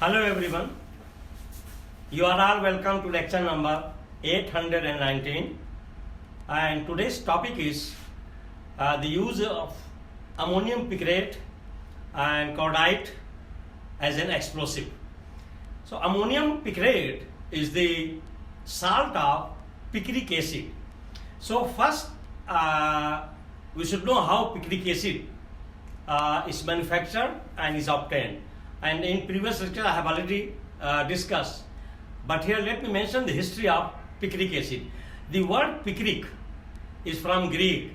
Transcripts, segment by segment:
Hello everyone, you are all welcome to lecture number 819, and today's topic is the use of ammonium picrate and cordite as an explosive. So ammonium picrate is the salt of picric acid. So first we should know how picric acid is manufactured and is obtained. And in previous lecture I have already discussed. But here let me mention the history of picric acid. The word picric is from Greek.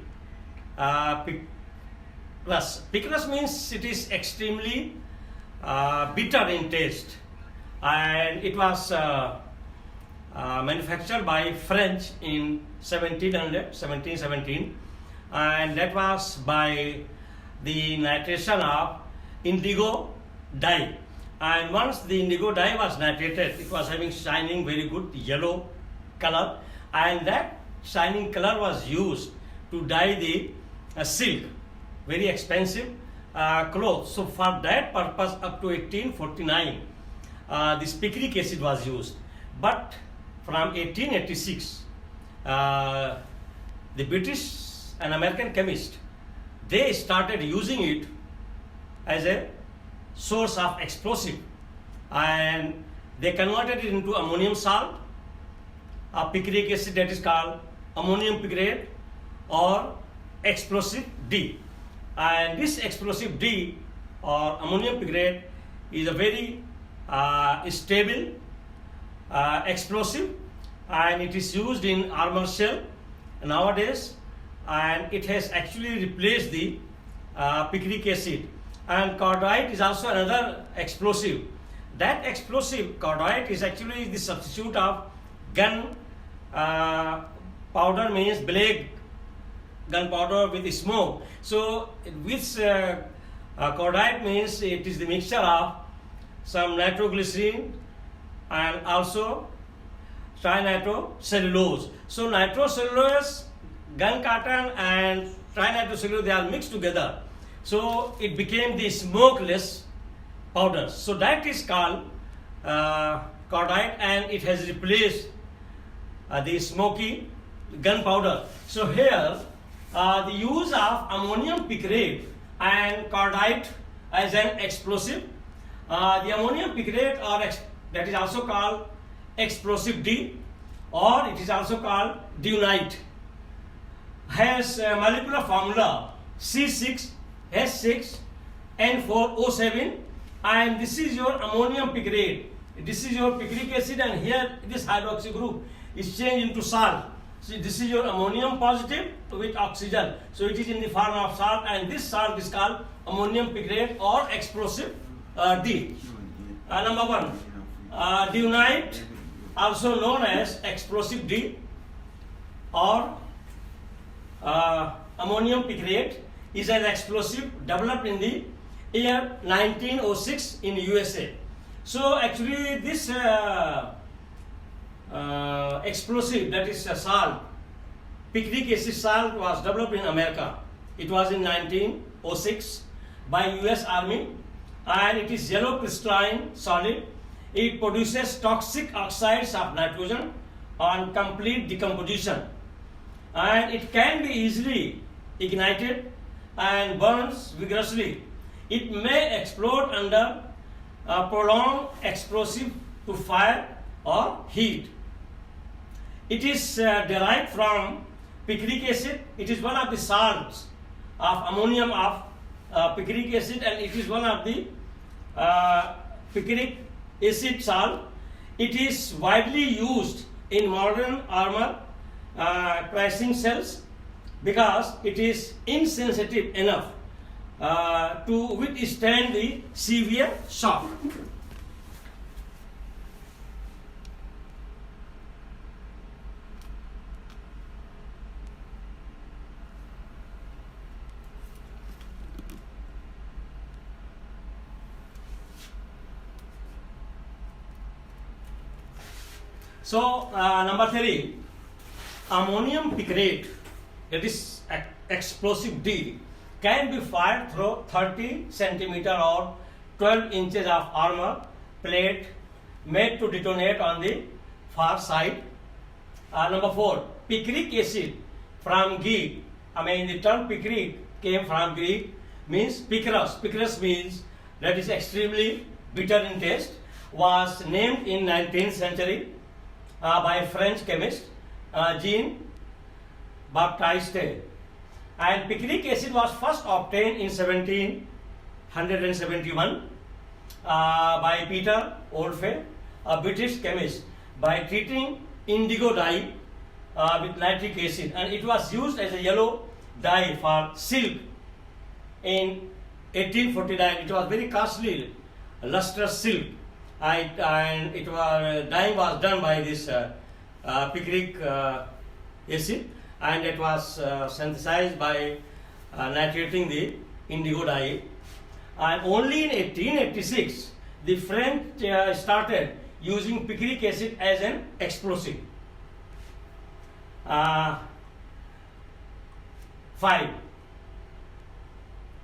Picrus means it is extremely bitter in taste, and it was manufactured by French in 1717, and that was by the nitration of indigo dye. And once the indigo dye was nitrated, it was having shining very good yellow color, and that shining color was used to dye the silk, very expensive clothes. So for that purpose up to 1849 this picric acid was used. But from 1886 the British and American chemist, they started using it as a source of explosive, and they converted it into ammonium salt, a picric acid that is called ammonium picrate or explosive D. And this explosive D or ammonium picrate is a very stable explosive, and it is used in armor shell nowadays, and it has actually replaced the picric acid. And cordite is also another explosive. That explosive cordite is actually the substitute of gun powder, means black gunpowder with smoke. So with cordite means it is the mixture of some nitroglycerin and also trinitrocellulose. So nitrocellulose, gun cotton and trinitrocellulose, they are mixed together. So it became the smokeless powder. So that is called cordite, and it has replaced the smoky gunpowder. So here the use of ammonium picrate and cordite as an explosive. The ammonium picrate, or that is also called explosive D, or it is also called dunite, has a molecular formula C6H6N4O7, and this is your ammonium picrate. This is your picric acid, and here this hydroxy group is changed into salt. So this is your ammonium positive with oxygen. So it is in the form of salt, and this salt is called ammonium picrate or explosive D. Number one, dunite, also known as explosive D or ammonium picrate, is an explosive developed in the year 1906 in USA. So actually this explosive, that is a salt, picric acid salt, was developed in America. It was in 1906 by US Army, and it is yellow crystalline solid. It produces toxic oxides of nitrogen on complete decomposition, and it can be easily ignited and burns vigorously. It may explode under prolonged explosive to fire or heat. It is derived from picric acid. It is one of the salts of ammonium of picric acid, and it is one of the picric acid salt. It is widely used in modern armor piercing shells because it is insensitive enough to withstand the severe shock. So number 3, ammonium picrate, that is explosive D, can be fired through 30 centimeter or 12 inches of armor plate made to detonate on the far side. Number 4, picric acid from Greek. I mean, the term picric came from Greek, means picrus. Picrus means that is extremely bitter in taste. Was named in 19th century by French chemist Jean Baptiste. And picric acid was first obtained in 1771 by Peter Oldfield, a British chemist, by treating indigo dye with nitric acid, and it was used as a yellow dye for silk in 1849. It was very costly, lustrous silk, and it was dyeing was done by this picric acid, and it was synthesized by nitrating the indigo dye. And only in 1886 the French started using picric acid as an explosive. 5.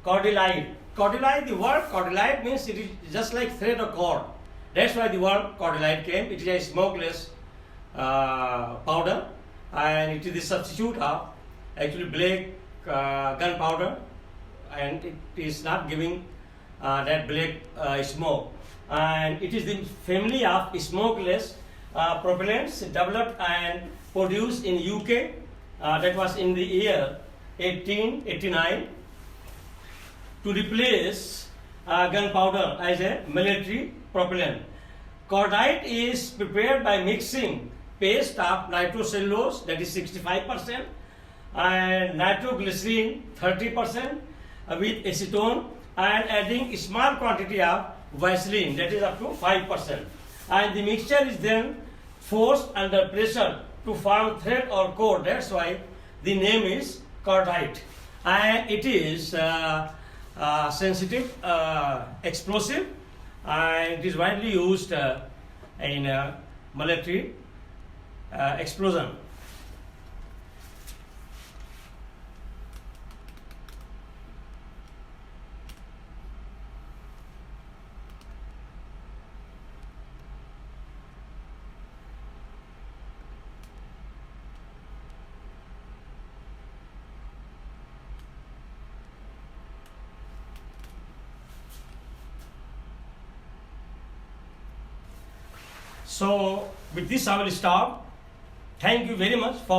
Cordylite. Cordylite, the word cordylite means it is just like thread or cord. That's why the word cordylite came. It is a smokeless powder, and it is the substitute of actually black gunpowder, and it is not giving that black smoke. And it is the family of smokeless propellants developed and produced in UK. That was in the year 1889 to replace gunpowder as a military propellant. Cordite is prepared by mixing paste of nitrocellulose, that is 65%, and nitroglycerin 30% with acetone, and adding a small quantity of Vaseline, that is up to 5%. And the mixture is then forced under pressure to form thread or cord. That's why the name is cordite. And it is sensitive, explosive, and it is widely used in military explosion. So with this I will stop. Thank you very much for